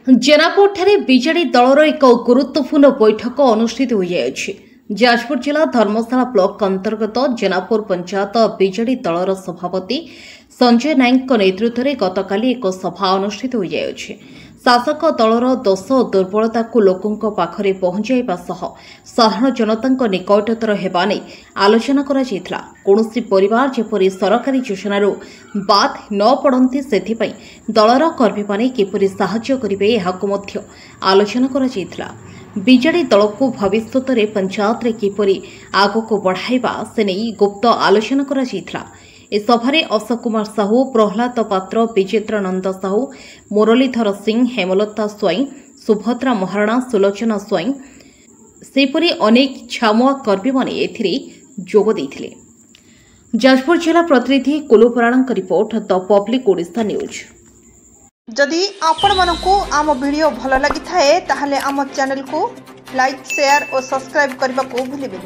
Jenapur BJD दलर एक गुरुत्वपूर्ण बैठक अनुष्ठित हो जाएगी। जाजपुर जिला धर्मशाला ब्लॉक अंतर्गत जेनापुर पंचायत बीजेडी दलर सभापति संजय नायक नेतृत्व में गतकाली एक सभा अनुष्ठित हो जाएगी। शासक दलर दोष और दुर्बलता को लोकों पाखरे पहुंचाइबा सह साधारण जनता निकटतर हेबा नै आलोचना करा जायतिला। कोनोसी परिवार जेपरि सरकारी योजनार बाद न पड़ती सेथिपई दलर कर्मी माने किपरि साहाय्य करिवे एहाकु मध्य आलोचना करा जायतिला। बीजेडी दल को भविष्यत में पंचायत रे किपरि आगको बढ़ाइबा से नहीं गुप्त आलोचना करा जायतिला। इस सभारे अशोक कुमार साहू, प्रहलाद पात्र, विचित्रानंद साहू, मुरलीधर सिंह, हेमलता स्वाई, सुभद्रा महाराणा, सुलोचना स्वाई सेपरी अनेक छामुआ कर्मी माने एथिरे जोग देइथिले। जाजपुर जिला प्रतिनिधि कुलुपराणा report, the public Odisha news. जदि आपण मानकु आम वीडियो भल लगी थाए ताहले आम चैनल को लाइक, शेयर और सब्सक्राइब करने को भूलिबेनि।